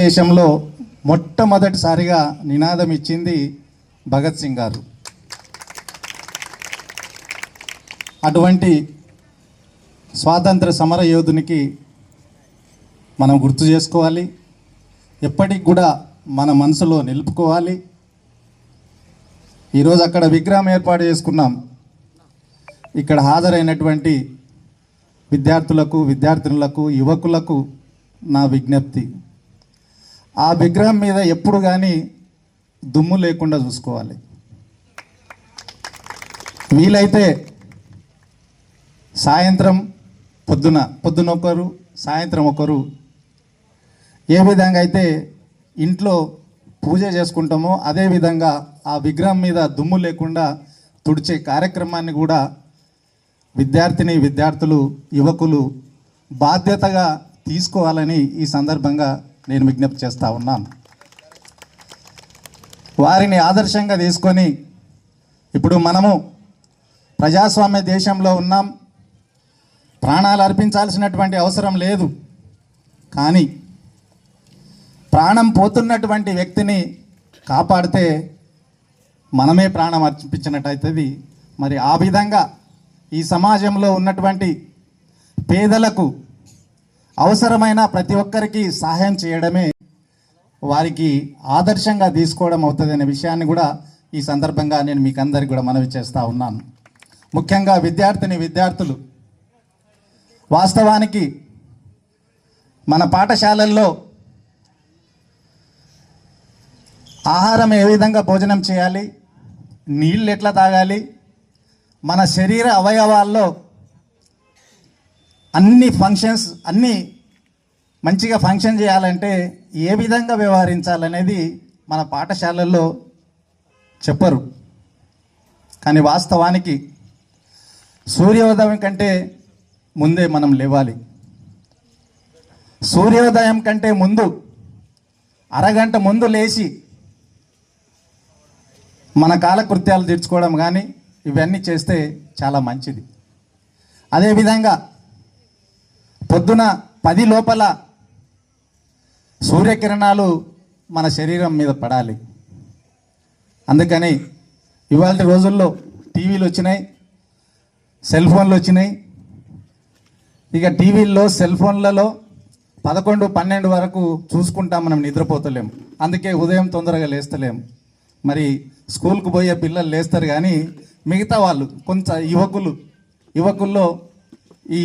దేశంలో మొట్టమొదటిసారిగా నినాదం ఇచ్చింది భగత్ సింగ్ గారు. అటువంటి స్వాతంత్ర సమర యోధునికి మనం గుర్తు చేసుకోవాలి, ఎప్పటికి కూడా మన మనసులో నిలుపుకోవాలి. ఈరోజు అక్కడ విగ్రహం ఏర్పాటు చేసుకున్నాం. ఇక్కడ హాజరైనటువంటి విద్యార్థులకు, విద్యార్థినులకు, యువకులకు నా విజ్ఞప్తి, ఆ విగ్రహం మీద ఎప్పుడు కానీ దుమ్ము లేకుండా చూసుకోవాలి. వీలైతే సాయంత్రం పొద్దున ఒకరు, సాయంత్రం ఒకరు, ఏ విధంగా అయితే ఇంట్లో పూజ చేసుకుంటామో అదేవిధంగా ఆ విగ్రహం మీద దుమ్ము లేకుండా తుడిచే కార్యక్రమాన్ని కూడా విద్యార్థులు, యువకులు బాధ్యతగా తీసుకోవాలని ఈ సందర్భంగా నేను విజ్ఞప్తి చేస్తూ ఉన్నాను. వారిని ఆదర్శంగా తీసుకొని ఇప్పుడు మనము ప్రజాస్వామ్య దేశంలో ఉన్నాం. ప్రాణాలు అర్పించాల్సినటువంటి అవసరం లేదు, కానీ ప్రాణం పోతున్నటువంటి వ్యక్తిని కాపాడితే మనమే ప్రాణం అర్పించినట్టయితుంది. మరి ఆ విధంగా ఈ సమాజంలో ఉన్నటువంటి పేదలకు అవసరమైన ప్రతి ఒక్కరికి సహాయం చేయడమే వారికి ఆదర్శంగా తీసుకోవడం అవుతుంది అనే విషయాన్ని కూడా ఈ సందర్భంగా నేను మీకు అందరికీ కూడా మనవి చేస్తూ ఉన్నాను. ముఖ్యంగా విద్యార్థులు వాస్తవానికి మన పాఠశాలల్లో ఆహారం ఏ విధంగా భోజనం చేయాలి, నీళ్ళు ఎట్లా తాగాలి, మన శరీర అవయవాల్లో అన్నీ మంచిగా ఫంక్షన్ చేయాలంటే ఏ విధంగా వ్యవహరించాలనేది మన పాఠశాలల్లో చెప్పరు. కానీ వాస్తవానికి సూర్యోదయం కంటే ముందే మనం లేవాలి. సూర్యోదయం కంటే ముందు అరగంట ముందు లేచి మన కాలకృత్యాలు తీర్చుకోవడం కానీ ఇవన్నీ చేస్తే చాలా మంచిది. అదేవిధంగా పొద్దున 10 లోపల సూర్యకిరణాలు మన శరీరం మీద పడాలి. అందుకని ఇవాళ రోజుల్లో టీవీలు వచ్చినాయి, సెల్ ఫోన్లు వచ్చినాయి. ఇక టీవీల్లో, సెల్ ఫోన్లలో 11, 12 వరకు చూసుకుంటాం, మనం నిద్రపోతలేము. అందుకే ఉదయం తొందరగా లేస్తలేము. మరి స్కూల్కి పోయే పిల్లలు లేస్తారు, కానీ మిగతా వాళ్ళు కొంత యువకుల్లో ఈ